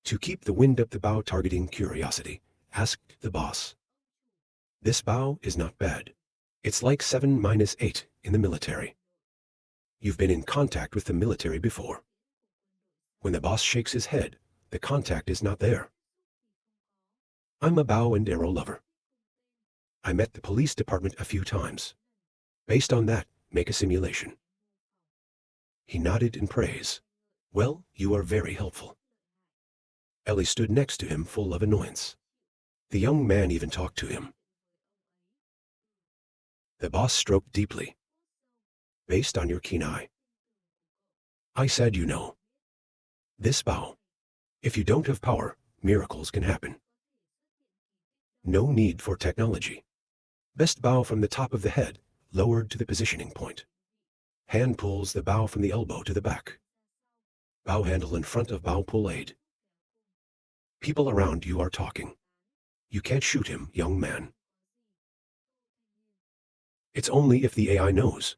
To keep the wind up the bow targeting curiosity, asked the boss. This bow is not bad. It's like 7-8 in the military. You've been in contact with the military before. When the boss shakes his head, the contact is not there. I'm a bow and arrow lover. I met the police department a few times. Based on that, make a simulation. He nodded in praise. Well, you are very helpful. Ellie stood next to him full of annoyance. The young man even talked to him. The boss stroked deeply. Based on your keen eye. I said you know. This bow. If you don't have power, miracles can happen. No need for technology. Best bow from the top of the head, lowered to the positioning point. Hand pulls the bow from the elbow to the back. Bow handle in front of bow pull aid. People around you are talking. You can't shoot him, young man. It's only if the AI knows.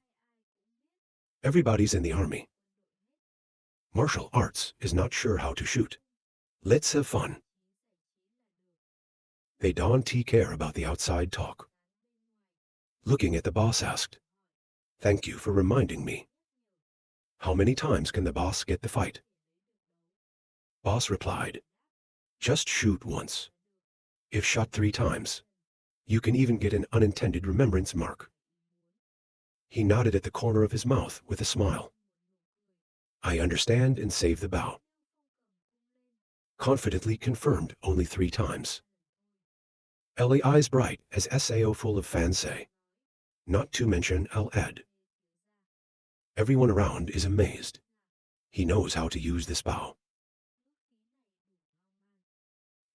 Everybody's in the army. Martial arts is not sure how to shoot. Let's have fun. They don't care about the outside talk. Looking at the boss asked, Thank you for reminding me. How many times can the boss get the fight? Boss replied, Just shoot once. If shot 3 times, you can even get an unintended remembrance mark. He nodded at the corner of his mouth with a smile. I understand and save the bow. Confidently confirmed only 3 times. Ellie eyes bright as SAO full of fans say. Not to mention I'll add. Everyone around is amazed. He knows how to use this bow.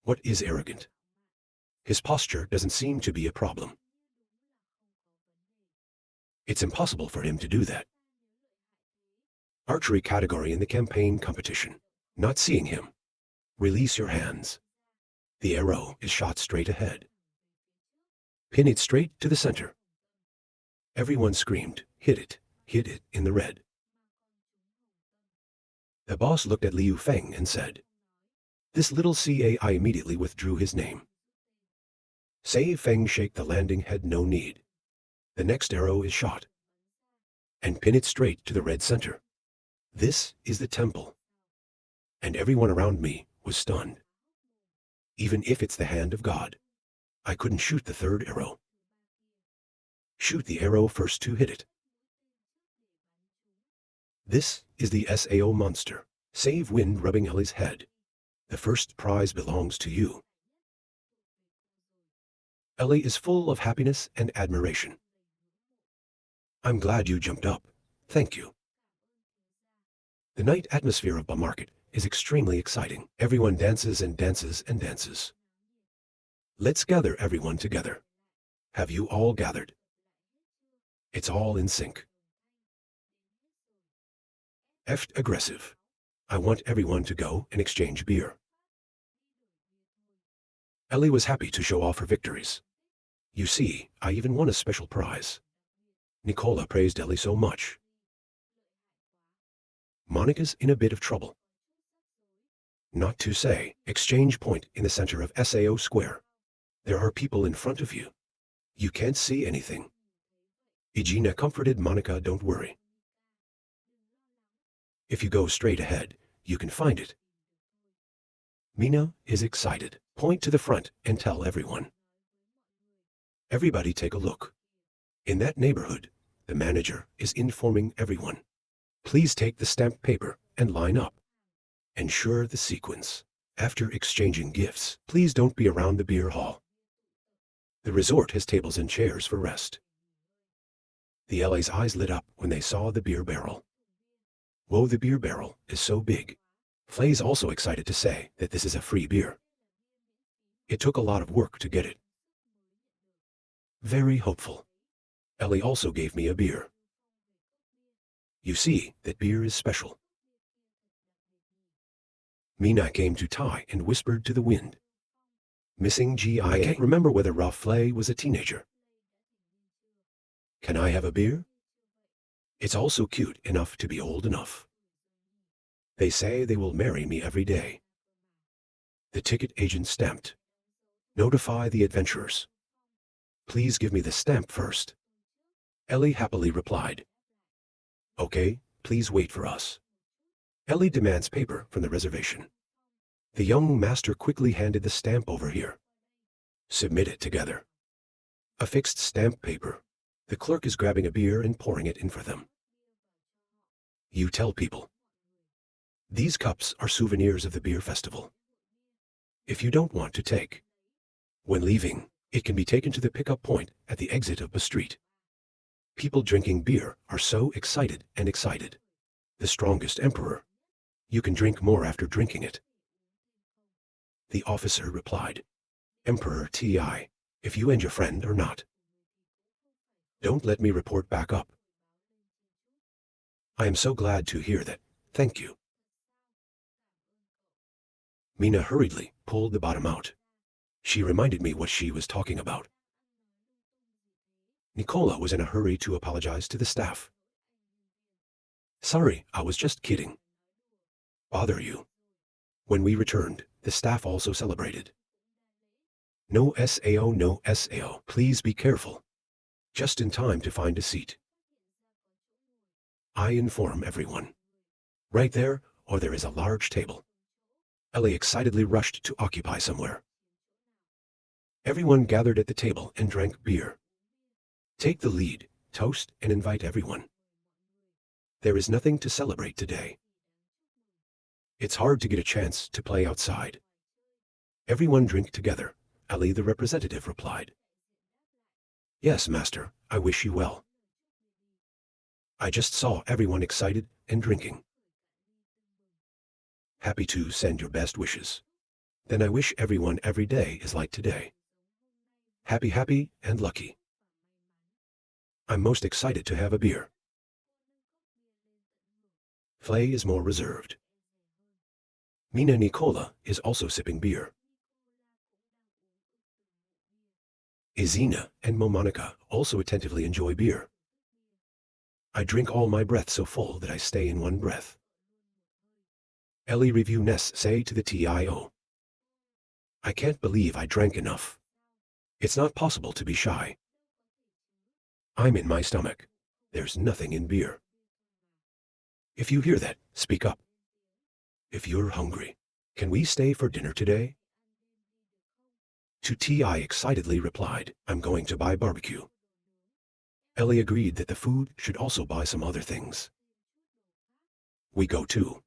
What is arrogant? His posture doesn't seem to be a problem. It's impossible for him to do that. Archery category in the campaign competition. Not seeing him. Release your hands. The arrow is shot straight ahead. Pin it straight to the center. Everyone screamed, hit it in the red. The boss looked at Liu Feng and said, This little CAI immediately withdrew his name. Say Feng shake the landing head no need. The next arrow is shot. And pin it straight to the red center. This is the temple. And everyone around me was stunned. Even if it's the hand of God, I couldn't shoot the 3rd arrow. Shoot the arrow first to hit it. This is the SAO monster. Save wind rubbing Ellie's head. The first prize belongs to you. Ellie is full of happiness and admiration. I'm glad you jumped up. Thank you. The night atmosphere of Ba Market is extremely exciting. Everyone dances and dances and dances. Let's gather everyone together. Have you all gathered? It's all in sync. Effed aggressive. I want everyone to go and exchange beer. Ellie was happy to show off her victories. You see, I even won a special prize. Nicola praised Ellie so much. Monica's in a bit of trouble. Not to say, exchange point in the center of SAO Square. There are people in front of you. You can't see anything. Igina comforted Monica, don't worry. If you go straight ahead, you can find it. Mina is excited. Point to the front and tell everyone. Everybody take a look. In that neighborhood, the manager is informing everyone. Please take the stamped paper and line up. Ensure the sequence. After exchanging gifts, please don't be around the beer hall. The resort has tables and chairs for rest. The LA's eyes lit up when they saw the beer barrel. Whoa, the beer barrel is so big. Flay's also excited to say that this is a free beer. It took a lot of work to get it. Very hopeful. Ellie also gave me a beer. You see that beer is special. Mina came to Tai and whispered to the wind. Missing GIA. I can't remember whether Ralph Flay was a teenager. Can I have a beer? It's also cute enough to be old enough. They say they will marry me every day. The ticket agent stamped. Notify the adventurers. Please give me the stamp first. Ellie happily replied. Okay, please wait for us. Ellie demands paper from the reservation. The young master quickly handed the stamp over here. Submit it together. Affixed stamp paper. The clerk is grabbing a beer and pouring it in for them. You tell people. These cups are souvenirs of the beer festival. If you don't want to take. When leaving, it can be taken to the pickup point at the exit of the street. People drinking beer are so excited and excited. The strongest emperor. You can drink more after drinking it. The officer replied. Emperor Ti, if you and your friend are not. Don't let me report back up. I am so glad to hear that. Thank you. Mina hurriedly pulled the bottom out. She reminded me what she was talking about. Nicola was in a hurry to apologize to the staff. Sorry, I was just kidding. Bother you. When we returned, the staff also celebrated. No SAO, no SAO. Please be careful. Just in time to find a seat. I inform everyone. Right there, or there is a large table. Ellie excitedly rushed to occupy somewhere. Everyone gathered at the table and drank beer. Take the lead, toast, and invite everyone. There is nothing to celebrate today. It's hard to get a chance to play outside. Everyone drink together, Ellie the representative replied. Yes, master, I wish you well. I just saw everyone excited and drinking. Happy to send your best wishes. Then I wish everyone every day is like today. Happy and lucky. I'm most excited to have a beer. Flay is more reserved. Mina Nicola is also sipping beer. Izina and Momonica also attentively enjoy beer. I drink all my breath so full that I stay in one breath. Ellie review Ness say to the TIO. I can't believe I drank enough. It's not possible to be shy. I'm in my stomach. There's nothing in beer. If you hear that, speak up. If you're hungry, can we stay for dinner today? To T.I. excitedly replied, I'm going to buy barbecue. Ellie agreed that the food should also buy some other things. We go too.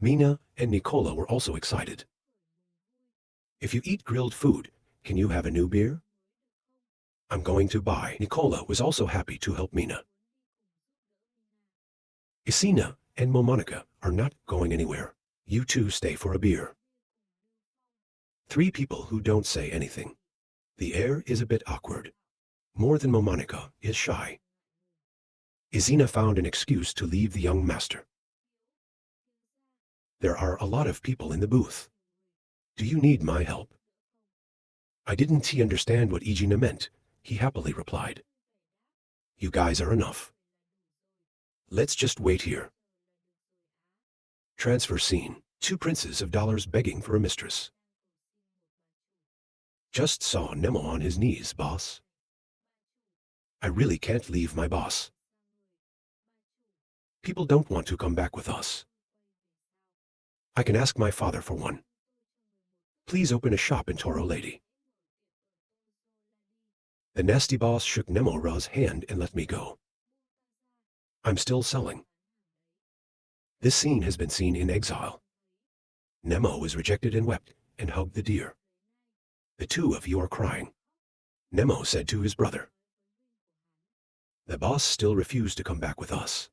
Mina and Nicola were also excited. If you eat grilled food, can you have a new beer? I'm going to buy. Nicola was also happy to help Mina. Isina and Momonica are not going anywhere. You two stay for a beer. 3 people who don't say anything. The air is a bit awkward. More than Momonica is shy. Isina found an excuse to leave the young master. There are a lot of people in the booth. Do you need my help? I didn't understand what Igina meant. He happily replied. You guys are enough. Let's just wait here. Transfer scene. 2 princes of dollars begging for a mistress. Just saw Nemo on his knees, boss. I really can't leave my boss. People don't want to come back with us. I can ask my father for one. Please open a shop in Toro Lady. The nasty boss shook Nemo-ra's hand and let me go. I'm still selling. This scene has been seen in exile. Nemo was rejected and wept and hugged the deer. The 2 of you are crying. Nemo said to his brother. The boss still refused to come back with us.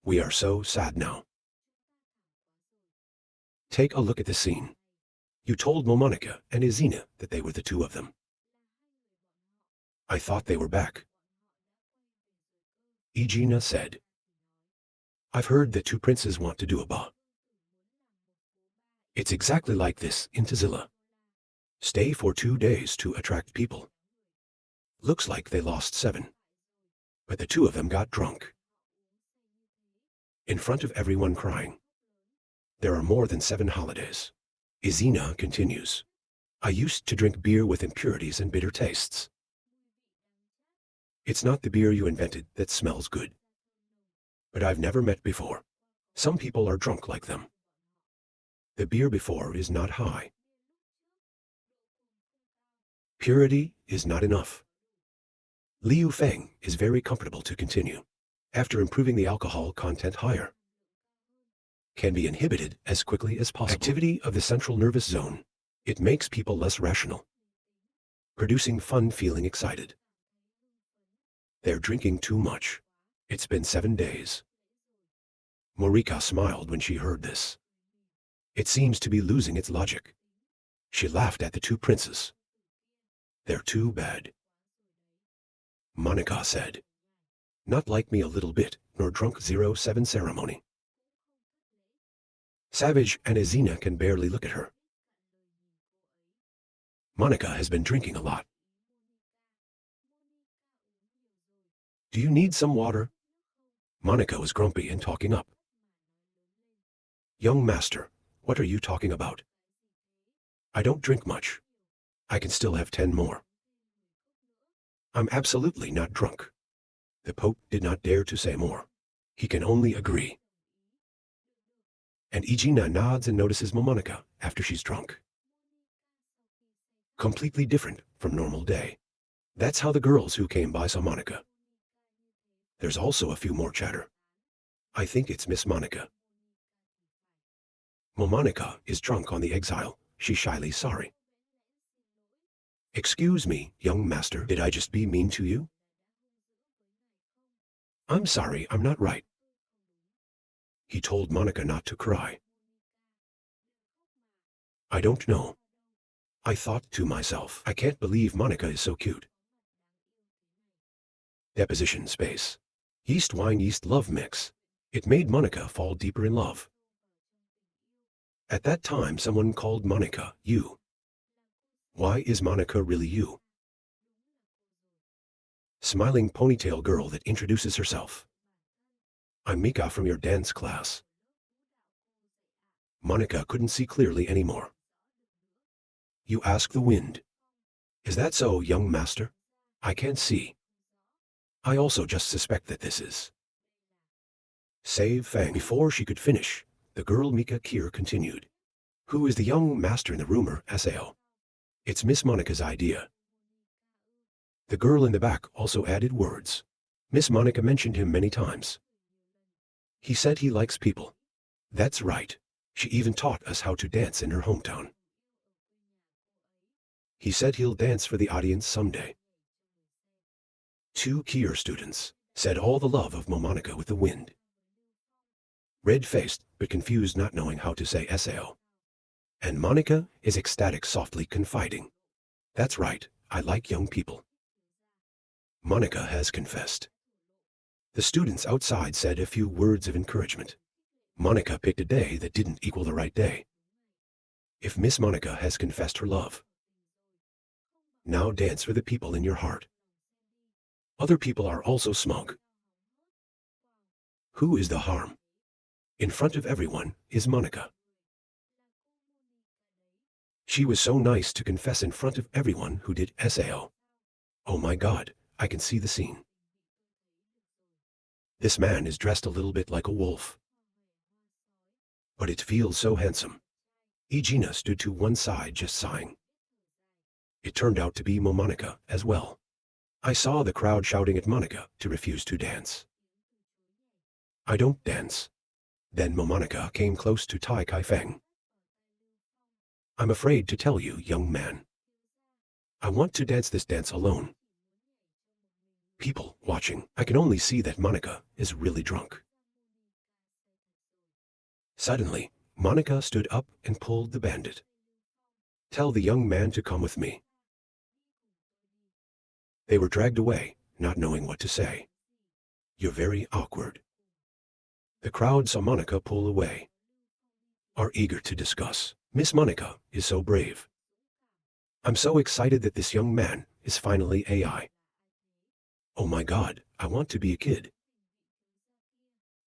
We are so sad now. Take a look at the scene. You told Momonica and Izina that they were the 2 of them. I thought they were back. Igina said. I've heard that 2 princes want to do a ba. It's exactly like this in Tazilla. Stay for 2 days to attract people. Looks like they lost 7. But the 2 of them got drunk. In front of everyone crying. There are more than 7 holidays. Izina continues. I used to drink beer with impurities and bitter tastes. It's not the beer you invented that smells good. But I've never met before. Some people are drunk like them. The beer before is not high. Purity is not enough. Liu Feng is very comfortable to continue. After improving the alcohol content higher, can be inhibited as quickly as possible. Activity of the central nervous zone. It makes people less rational, producing fun feeling excited. They're drinking too much. It's been 7 days. Morika smiled when she heard this. It seems to be losing its logic. She laughed at the 2 princes. They're too bad. Monica said. Not like me a little bit, nor drunk 07 ceremony. Savage and Izina can barely look at her. Monica has been drinking a lot. Do you need some water? Monica was grumpy and talking up. Young master, what are you talking about? I don't drink much. I can still have 10 more. I'm absolutely not drunk. The Pope did not dare to say more. He can only agree. And Izina nods and notices Momonica after she's drunk. Completely different from normal day. That's how the girls who came by saw Monica. There's also a few more chatter. I think it's Miss Monica. Momonica is drunk on the exile. She's shyly sorry. Excuse me, young master, did I just be mean to you? I'm sorry, I'm not right. He told Monica not to cry. I don't know. I thought to myself, I can't believe Monica is so cute. Deposition space. Yeast wine yeast love mix. It made Monica fall deeper in love. At that time someone called Monica you. Why is Monica really you? Smiling ponytail girl that introduces herself. I'm Mika from your dance class. Monica couldn't see clearly anymore. You ask the wind. Is that so, young master? I can't see. I also just suspect that this is. Save Fang. Before she could finish, the girl Mika Kier continued. Who is the young master in the rumor, Sao? It's Miss Monica's idea. The girl in the back also added words. Miss Monica mentioned him many times. He said he likes people. That's right. She even taught us how to dance in her hometown. He said he'll dance for the audience someday. 2 Kier students said all the love of Momonica with the wind. Red-faced but confused, not knowing how to say Sao. And Monica is ecstatic, softly confiding. That's right, I like young people. Monica has confessed. The students outside said a few words of encouragement. Monica picked a day that didn't equal the right day. If Miss Monica has confessed her love, now dance for the people in your heart. Other people are also smug. Who is the harm? In front of everyone is Monica. She was so nice to confess in front of everyone who did Sao. Oh my God, I can see the scene. This man is dressed a little bit like a wolf. But it feels so handsome. Igina stood to one side just sighing. It turned out to be Momonica as well. I saw the crowd shouting at Monica to refuse to dance. I don't dance. Then Momonica came close to Tai Kai Feng. I'm afraid to tell you, young man. I want to dance this dance alone. People watching, I can only see that Monica is really drunk. Suddenly, Monica stood up and pulled the bandit. Tell the young man to come with me. They were dragged away, not knowing what to say. You're very awkward. The crowd saw Monica pull away. Are eager to discuss. Miss Monica is so brave. I'm so excited that this young man is finally AI. Oh my God, I want to be a kid.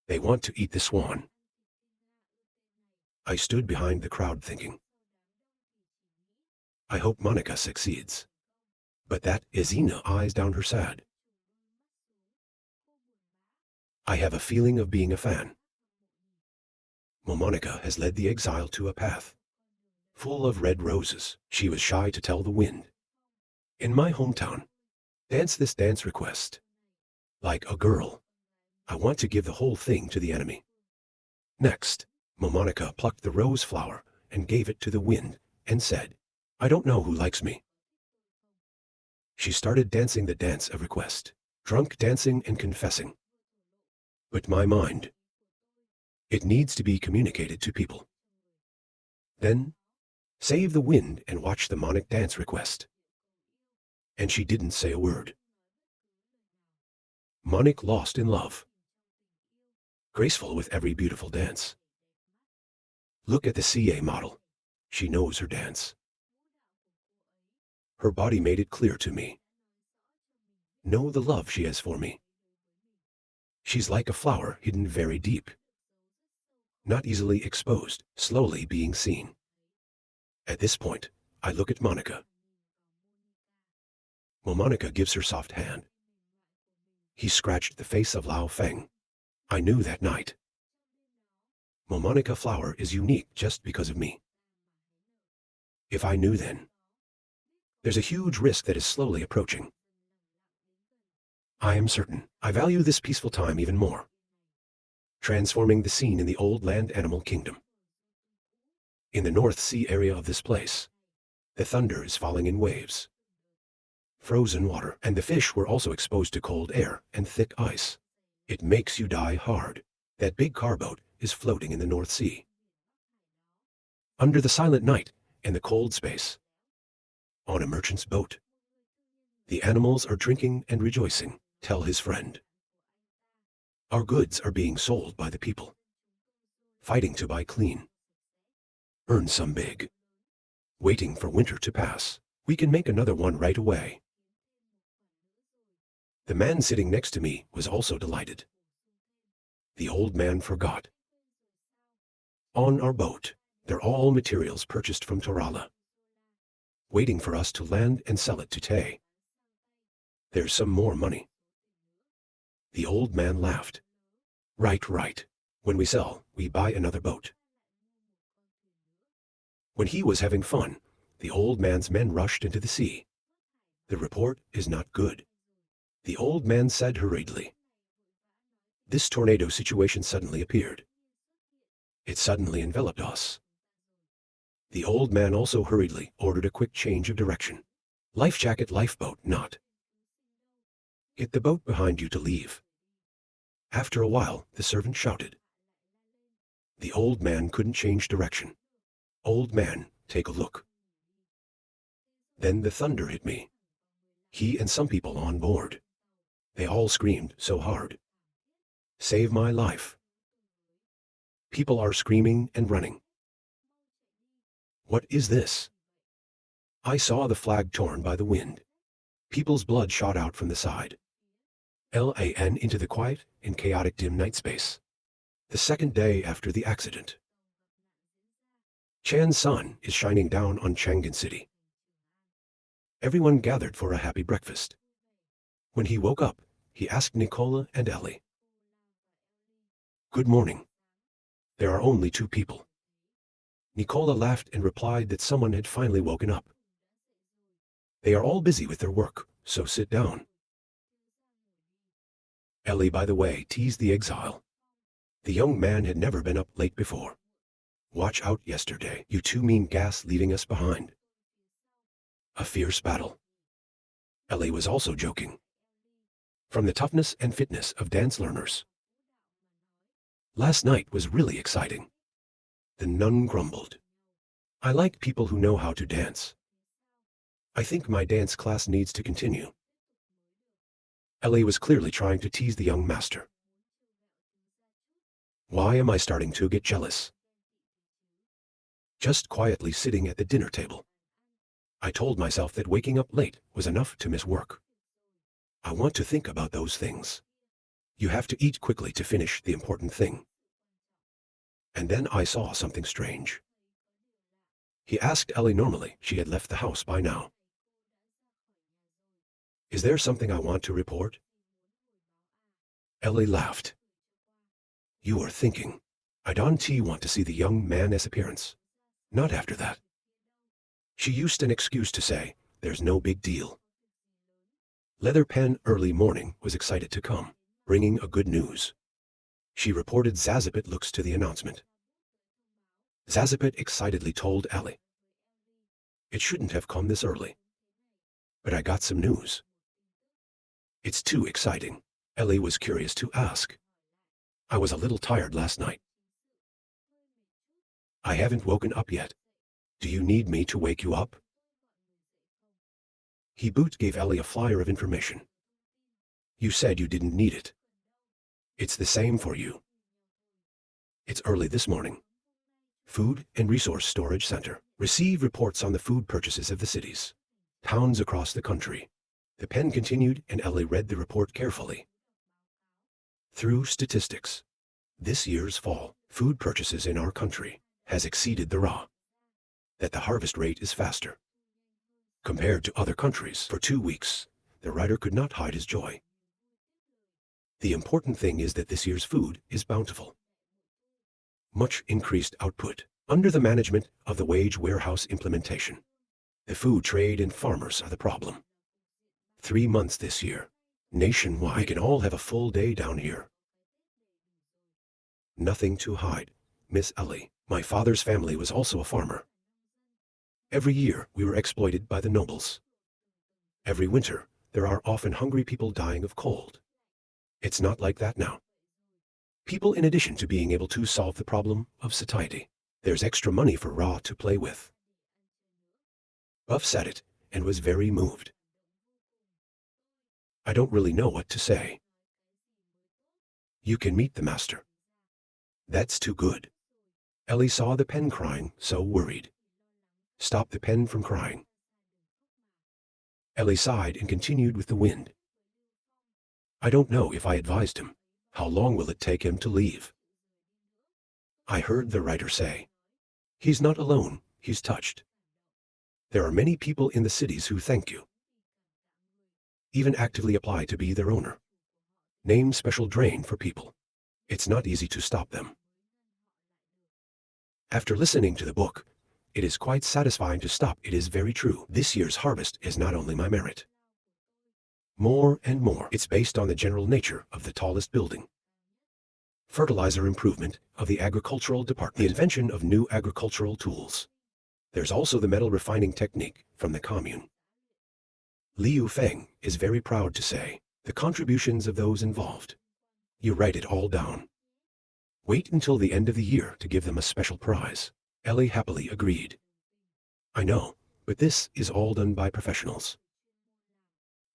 They want to eat the swan. I stood behind the crowd thinking, I hope Monica succeeds. But that Izina eyes down her sad. I have a feeling of being a fan. Momonica has led the exile to a path full of red roses. She was shy to tell the wind. In my hometown, dance this dance request. Like a girl, I want to give the whole thing to the enemy. Next, Momonica plucked the rose flower and gave it to the wind and said, I don't know who likes me. She started dancing the dance of request, drunk dancing and confessing. But my mind, it needs to be communicated to people. Then, save the wind and watch the monic dance request. And she didn't say a word. Monic lost in love. Graceful with every beautiful dance. Look at the CA model. She knows her dance. Her body made it clear to me. Know the love she has for me. She's like a flower hidden very deep. Not easily exposed, slowly being seen. At this point, I look at Monica. Momonica gives her soft hand. He scratched the face of Lao Feng. I knew that night. Momonica flower is unique just because of me. If I knew then, there's a huge risk that is slowly approaching. I am certain I value this peaceful time even more. Transforming the scene in the old land animal kingdom. In the North Sea area of this place, the thunder is falling in waves. Frozen water and the fish were also exposed to cold air and thick ice. It makes you die hard. That big car boat is floating in the North Sea. Under the silent night and the cold space. On a merchant's boat. The animals are drinking and rejoicing, tell his friend. Our goods are being sold by the people. Fighting to buy clean. Earn some big. Waiting for winter to pass. We can make another one right away. The man sitting next to me was also delighted. The old man forgot. On our boat, they're all materials purchased from Torala. Waiting for us to land and sell it to Tay. There's some more money. The old man laughed. Right. When we sell, we buy another boat. When he was having fun, the old man's men rushed into the sea. The report is not good. The old man said hurriedly. This tornado situation suddenly appeared. It suddenly enveloped us. The old man also hurriedly ordered a quick change of direction. Life jacket, lifeboat, not. Get the boat behind you to leave. After a while, the servant shouted. The old man couldn't change direction. Old man, take a look. Then the thunder hit me. He and some people on board. They all screamed so hard. Save my life. People are screaming and running. What is this? I saw the flag torn by the wind. People's blood shot out from the side. LAN into the quiet and chaotic dim night space. The second day after the accident. Chan's sun is shining down on Chang'an City. Everyone gathered for a happy breakfast. When he woke up, he asked Nicola and Ellie. Good morning. There are only two people. Nicola laughed and replied that someone had finally woken up. They are all busy with their work, so sit down. Ellie, by the way, teased the exile. The young man had never been up late before. Watch out yesterday, you two mean gas leaving us behind. A fierce battle. Ellie was also joking. From the toughness and fitness of dance learners. Last night was really exciting. The nun grumbled. I like people who know how to dance. I think my dance class needs to continue. Ellie was clearly trying to tease the young master. Why am I starting to get jealous? Just quietly sitting at the dinner table. I told myself that waking up late was enough to miss work. I want to think about those things. You have to eat quickly to finish the important thing. And then I saw something strange. He asked Ellie normally. She had left the house by now. Is there something I want to report? Ellie laughed. You are thinking. I don't want to see the young man's appearance. Not after that. She used an excuse to say, there's no big deal. Leatherpen early morning was excited to come, bringing a good news. She reported Zazapet looks to the announcement. Zazapet excitedly told Ellie. It shouldn't have come this early. But I got some news. It's too exciting. Ellie was curious to ask. I was a little tired last night. I haven't woken up yet. Do you need me to wake you up? He gave Ellie a flyer of information. You said you didn't need it. It's the same for you. It's early this morning. Food and Resource Storage Center. Receive reports on the food purchases of the cities, towns across the country. The pen continued and Ellie read the report carefully. Through statistics, this year's fall food purchases in our country has exceeded the raw. That the harvest rate is faster. Compared to other countries for 2 weeks, the writer could not hide his joy. The important thing is that this year's food is bountiful. Much increased output under the management of the wage warehouse implementation. The food trade and farmers are the problem. 3 months this year. Nationwide, we can all have a full day down here. Nothing to hide, Miss Ellie. My father's family was also a farmer. Every year, we were exploited by the nobles. Every winter, there are often hungry people dying of cold. It's not like that now. People, in addition to being able to solve the problem of satiety, there's extra money for Ra to play with. Buff said it, and was very moved. I don't really know what to say. You can meet the master. That's too good. Ellie saw the pen crying, so worried. Stop the pen from crying. Ellie sighed and continued with the wind. I don't know if I advised him. How long will it take him to leave? I heard the writer say. He's not alone, he's touched. There are many people in the cities who thank you. Even actively apply to be their owner. Name special drain for people. It's not easy to stop them. After listening to the book, it is quite satisfying to stop. It is very true. This year's harvest is not only my merit. More and more, it's based on the general nature of the tallest building. Fertilizer improvement of the agricultural department. The invention of new agricultural tools. There's also the metal refining technique from the commune. Liu Feng is very proud to say the contributions of those involved. You write it all down. Wait until the end of the year to give them a special prize. Ellie happily agreed. I know, but this is all done by professionals.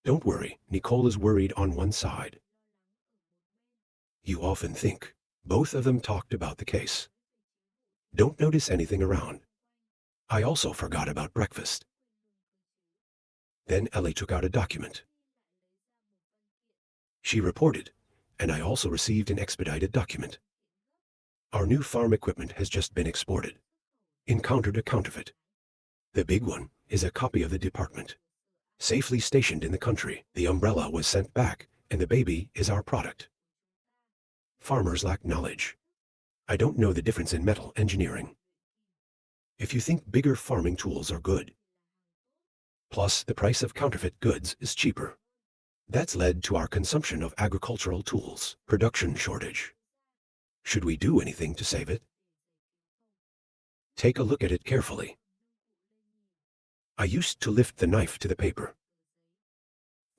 Don't worry, Nicole is worried on one side. You often think. Both of them talked about the case. Don't notice anything around. I also forgot about breakfast. Then Ellie took out a document. She reported, and I also received an expedited document. Our new farm equipment has just been exported. Encountered a counterfeit. The big one is a copy of the department. Safely stationed in the country, the umbrella was sent back, and the baby is our product. Farmers lack knowledge. I don't know the difference in metal engineering. If you think bigger farming tools are good. Plus, the price of counterfeit goods is cheaper. That's led to our consumption of agricultural tools, production shortage. Should we do anything to save it? Take a look at it carefully. I used to lift the knife to the paper.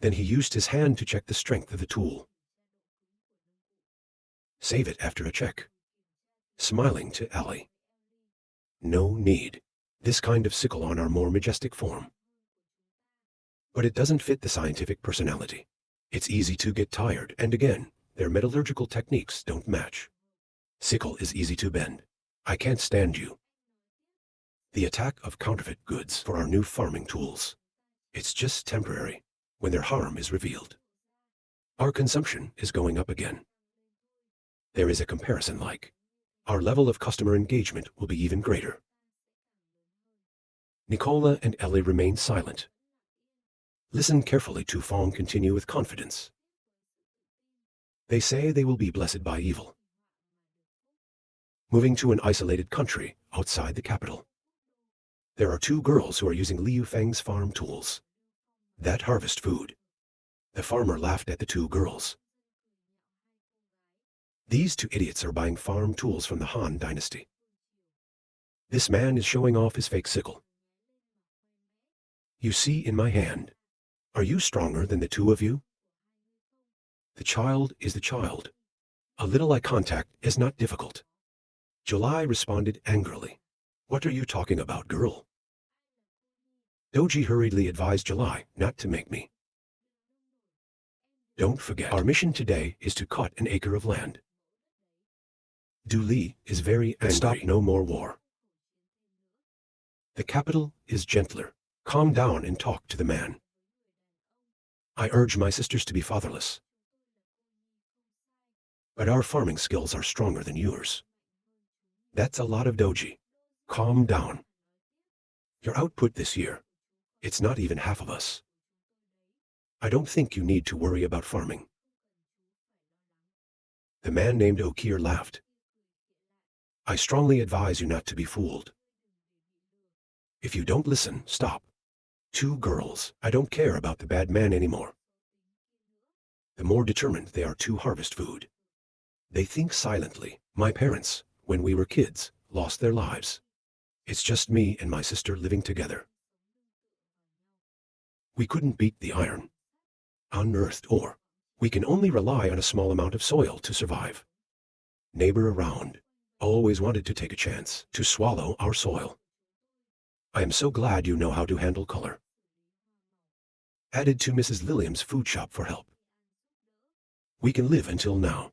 Then he used his hand to check the strength of the tool. Save it after a check. Smiling to Ellie. No need. This kind of sickle on our more majestic form. But it doesn't fit the scientific personality. It's easy to get tired, and again, their metallurgical techniques don't match. Sickle is easy to bend. I can't stand you. The attack of counterfeit goods for our new farming tools. It's just temporary, when their harm is revealed. Our consumption is going up again. There is a comparison like, Our level of customer engagement will be even greater. Nicola and Ellie remain silent. Listen carefully to Fong continue with confidence. They say they will be blessed by evil. Moving to an isolated country outside the capital. There are two girls who are using Liu Feng's farm tools. That harvest food. The farmer laughed at the two girls. These two idiots are buying farm tools from the Han dynasty. This man is showing off his fake sickle. You see in my hand. Are you stronger than the two of you? The child is the child. A little eye contact is not difficult. July responded angrily. What are you talking about, girl? Doji hurriedly advised July not to make me. Don't forget, our mission today is to cut an acre of land. Du Li is very angry. Stop, no more war. The capital is gentler. Calm down and talk to the man. I urge my sisters to be fatherless. But our farming skills are stronger than yours. That's a lot of doji. Calm down. Your output this year, it's not even half of us. I don't think you need to worry about farming. The man named Okir laughed. I strongly advise you not to be fooled. If you don't listen, stop. Two girls, I don't care about the bad man anymore. The more determined they are to harvest food. They think silently. My parents, when we were kids, lost their lives. It's just me and my sister living together. We couldn't beat the iron. Unearthed ore. We can only rely on a small amount of soil to survive. Neighbor around. Always wanted to take a chance to swallow our soil. I am so glad you know how to handle color. Added to Mrs. Lilliam's food shop for help. We can live until now.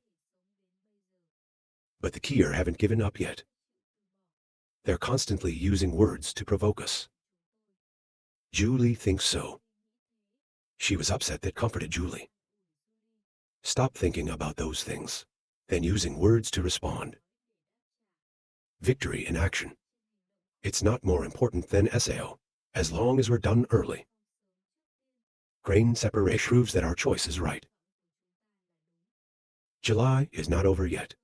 But the Kier haven't given up yet. They're constantly using words to provoke us. Julie thinks so. She was upset that comforted Julie. Stop thinking about those things, then using words to respond. Victory in action. It's not more important than SAO, as long as we're done early. Grain separation proves that our choice is right. July is not over yet.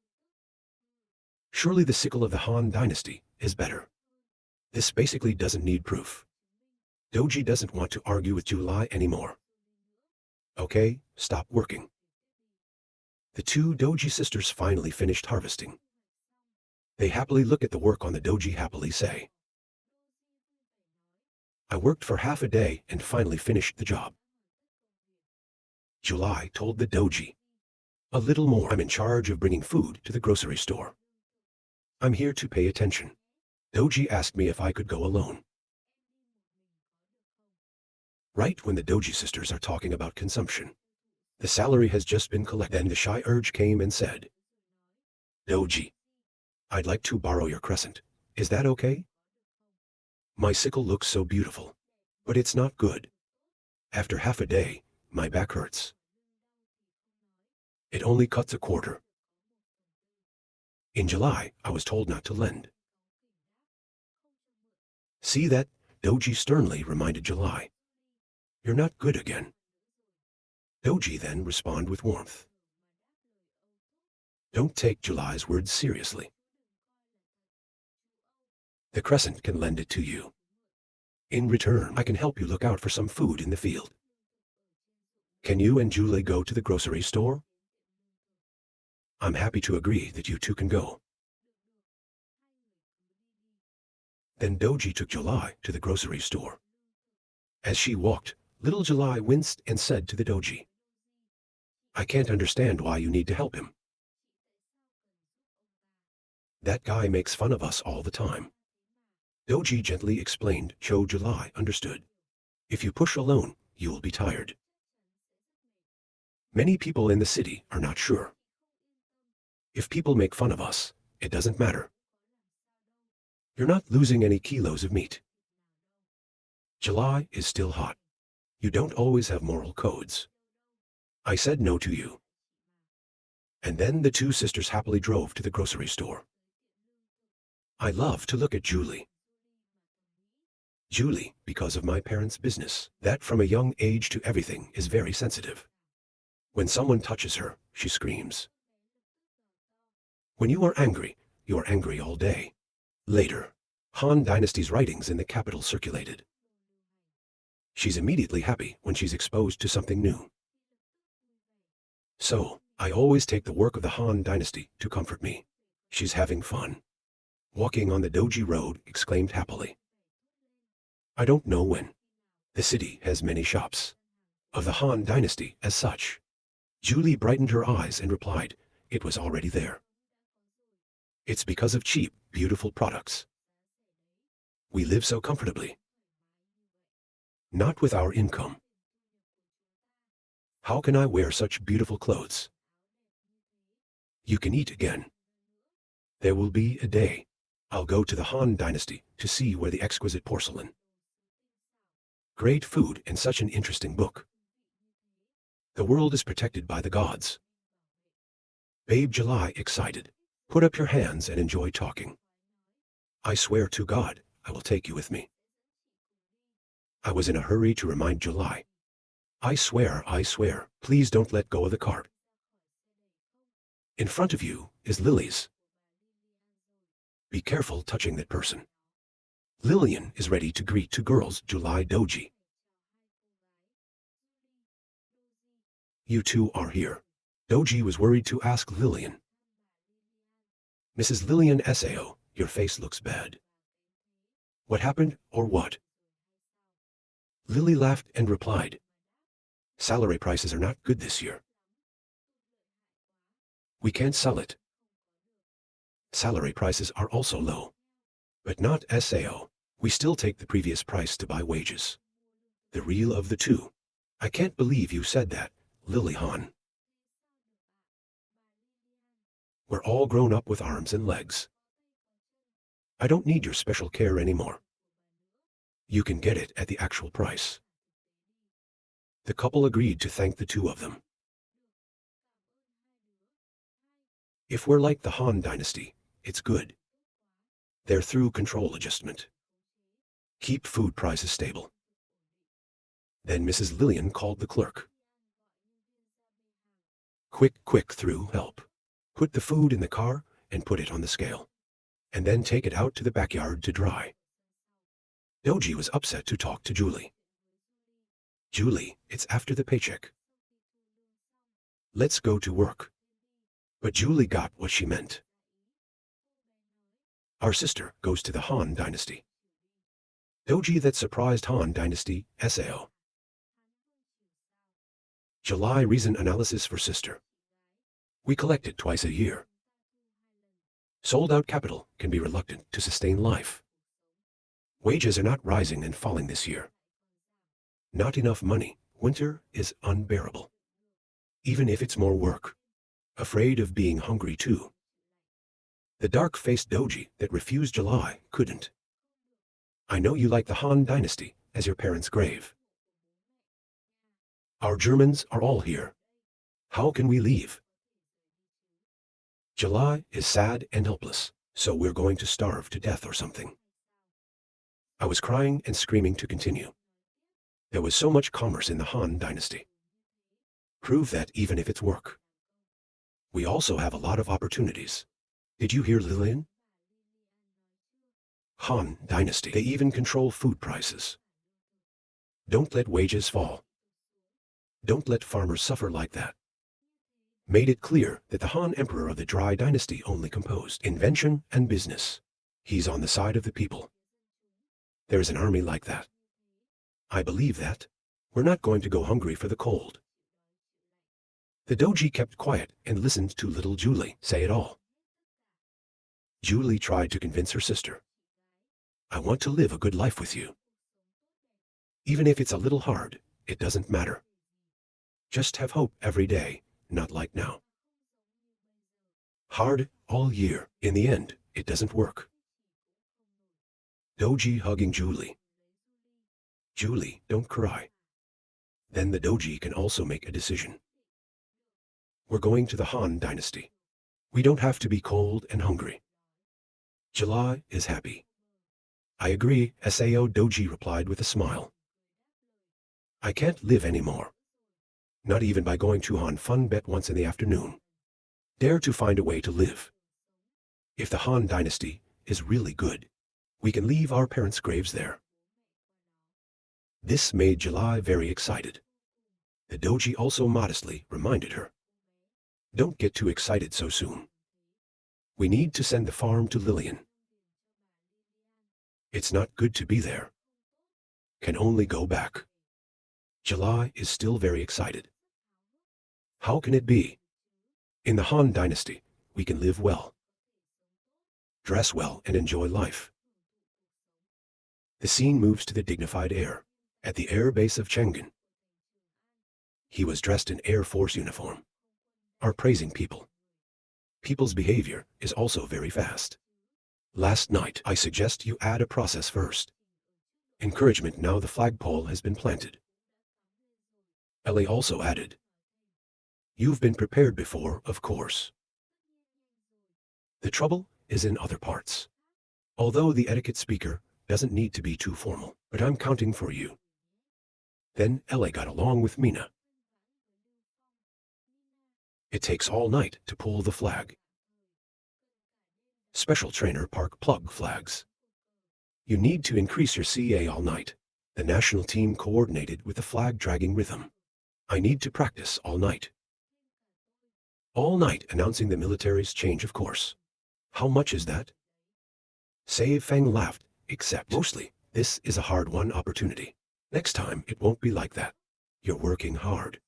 Surely the sickle of the Han dynasty is better. This basically doesn't need proof. Doji doesn't want to argue with July anymore. Okay, stop working. The two Doji sisters finally finished harvesting. They happily look at the work on the doji happily say. I worked for half a day and finally finished the job. July told the doji. A little more. I'm in charge of bringing food to the grocery store. I'm here to pay attention. Doji asked me if I could go alone. Right when the doji sisters are talking about consumption. The salary has just been collected. Then the shy urge came and said. Doji. I'd like to borrow your crescent. Is that okay? My sickle looks so beautiful. But it's not good. After half a day, my back hurts. It only cuts a quarter. In July, I was told not to lend. See that? Doji sternly reminded July. You're not good again. Doji then responded with warmth. Don't take July's words seriously. The crescent can lend it to you. In return, I can help you look out for some food in the field. Can you and Julie go to the grocery store? I'm happy to agree that you two can go. Then Doji took July to the grocery store. As she walked, little July winced and said to the doji, I can't understand why you need to help him. That guy makes fun of us all the time. Doji gently explained. July understood. If you push alone, you'll be tired. Many people in the city are not sure. If people make fun of us, it doesn't matter. You're not losing any kilos of meat. July is still hot. You don't always have moral codes. I said no to you. And then the two sisters happily drove to the grocery store. I love to look at Julie. Julie, because of my parents' business, that from a young age to everything is very sensitive. When someone touches her, she screams. When you are angry all day. Later, Han Dynasty's writings in the capital circulated. She's immediately happy when she's exposed to something new. So, I always take the work of the Han Dynasty to comfort me. She's having fun. Walking on the Doji Road, exclaimed happily. I don't know when. The city has many shops. Of the Han Dynasty as such. Julie brightened her eyes and replied, it was already there. It's because of cheap, beautiful products. We live so comfortably. Not with our income. How can I wear such beautiful clothes? You can eat again. There will be a day. I'll go to the Han Dynasty to see where the exquisite porcelain. Great food and such an interesting book. The world is protected by the gods. Babe July excited. Put up your hands and enjoy talking. I swear to God, I will take you with me. I was in a hurry to remind July. I swear, please don't let go of the cart. In front of you is Lily's. Be careful touching that person. Lillian is ready to greet two girls, July Doji. You two are here. Doji was worried to ask Lillian. Mrs. Lillian Sao, your face looks bad. What happened, or what? Lily laughed and replied. Salary prices are not good this year. We can't sell it. Salary prices are also low. But not Sao. We still take the previous price to buy wages. The real of the two. I can't believe you said that, Lily Han. We're all grown up with arms and legs. I don't need your special care anymore. You can get it at the actual price. The couple agreed to thank the two of them. If we're like the Han Dynasty, it's good. They're through control adjustment. Keep food prices stable. Then Mrs. Lillian called the clerk. Quick, through help. Put the food in the car and put it on the scale. And then take it out to the backyard to dry. Doji was upset to talk to Julie. Julie, it's after the paycheck. Let's go to work. But Julie got what she meant. Our sister goes to the Han Dynasty. Doji that surprised Han Dynasty, Sao. July reason analysis for sister. We collect it twice a year. Sold out capital can be reluctant to sustain life. Wages are not rising and falling this year. Not enough money. Winter is unbearable. Even if it's more work. Afraid of being hungry too. The dark-faced Doji that refused July couldn't. I know you like the Han Dynasty as your parents' grave. Our Germans are all here. How can we leave? July is sad and helpless, so we're going to starve to death or something. I was crying and screaming to continue. There was so much commerce in the Han Dynasty. Prove that even if it's work. We also have a lot of opportunities. Did you hear Lillian? Han Dynasty. They even control food prices. Don't let wages fall. Don't let farmers suffer like that. Made it clear that the Han Emperor of the Dry Dynasty only composed invention and business. He's on the side of the people. There's an army like that. I believe that. We're not going to go hungry for the cold. The Doji kept quiet and listened to little Julie say it all. Julie tried to convince her sister. I want to live a good life with you. Even if it's a little hard, it doesn't matter. Just have hope every day, not like now. Hard all year. In the end, it doesn't work. Doji hugging Julie. Julie, don't cry. Then the Doji can also make a decision. We're going to the Han Dynasty. We don't have to be cold and hungry. July is happy. I agree, Sao Doji replied with a smile. I can't live anymore. Not even by going to Han Fun Bet once in the afternoon. Dare to find a way to live. If the Han dynasty is really good, we can leave our parents' graves there. This made July very excited. The Doji also modestly reminded her. Don't get too excited so soon. We need to send the farm to Lillian. It's not good to be there. Can only go back. July is still very excited. How can it be? In the Han dynasty, we can live well, dress well, and enjoy life. The scene moves to the dignified heir, at the air base of Chang'an. He was dressed in Air Force uniform. Are praising people. People's behavior is also very fast. Last night, I suggest you add a process first. Encouragement. Now the flagpole has been planted. Ellie also added. You've been prepared before, of course. The trouble is in other parts. Although the etiquette speaker doesn't need to be too formal, but I'm counting for you. Then Ellie got along with Mina. It takes all night to pull the flag. Special trainer park plug flags. You need to increase your CA all night. The national team coordinated with the flag dragging rhythm. I need to practice all night. All night announcing the military's change of course. How much is that? Save Feng laughed, except mostly, this is a hard-won opportunity. Next time it won't be like that. You're working hard.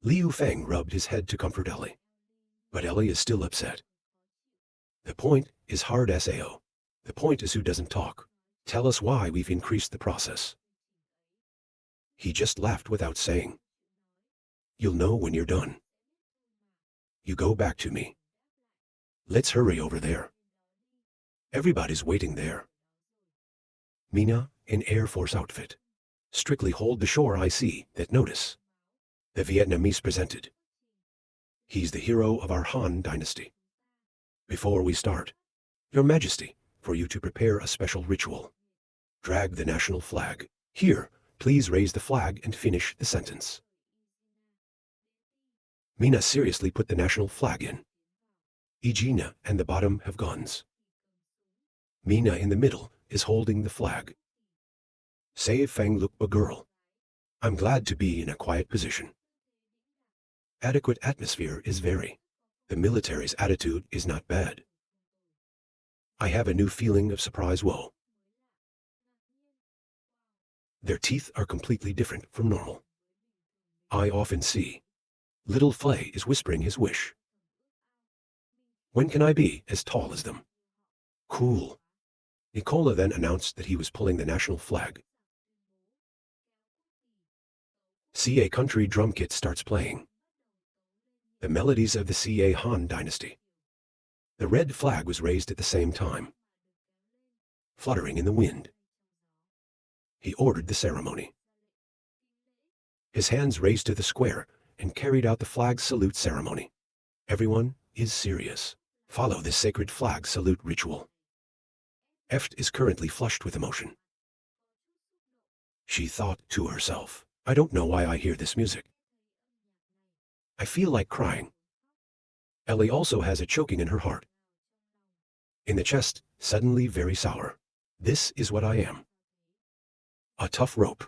Liu Feng rubbed his head to comfort Ellie. But Ellie is still upset. The point is hard Sao. The point is who doesn't talk. Tell us why we've increased the process. He just laughed without saying. You'll know when you're done. You go back to me. Let's hurry over there. Everybody's waiting there. Mina, in Air Force outfit. Strictly hold the shore. I see that notice. The Vietnamese presented. He's the hero of our Han dynasty. Before we start, Your Majesty, for you to prepare a special ritual. Drag the national flag. Here, please raise the flag and finish the sentence. Mina seriously put the national flag in. Egina and the bottom have guns. Mina in the middle is holding the flag. Save Feng look a girl. I'm glad to be in a quiet position. Adequate atmosphere is very. The military's attitude is not bad. I have a new feeling of surprise. Whoa. Their teeth are completely different from normal. I often see. Little Flay is whispering his wish. When can I be as tall as them? Cool. Nicola then announced that he was pulling the national flag. CA country drum kit starts playing. The melodies of the CA Han dynasty. The red flag was raised at the same time, fluttering in the wind. He ordered the ceremony. His hands raised to the square and carried out the flag salute ceremony. Everyone is serious. Follow this sacred flag salute ritual. Eft is currently flushed with emotion. She thought to herself, I don't know why I hear this music. I feel like crying. Ellie also has a choking in her heart. In the chest, suddenly very sour. This is what I am. A tough rope.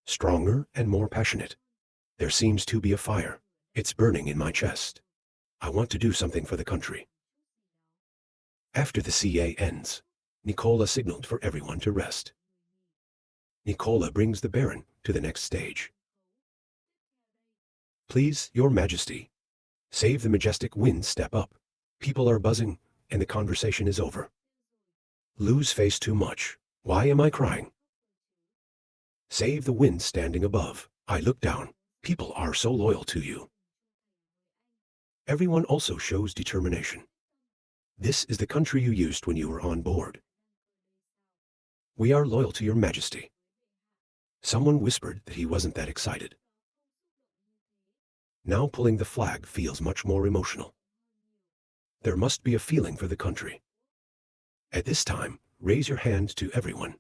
Stronger and more passionate. There seems to be a fire. It's burning in my chest. I want to do something for the country. After the CA ends, Nicola signaled for everyone to rest. Nicola brings the Baron to the next stage. Please, Your Majesty. Save the majestic wind step up. People are buzzing, and the conversation is over. Lose face too much. Why am I crying? Save the wind standing above. I look down. People are so loyal to you. Everyone also shows determination. This is the country you used when you were on board. We are loyal to Your Majesty. Someone whispered that he wasn't that excited. Now pulling the flag feels much more emotional. There must be a feeling for the country. At this time, raise your hand to everyone.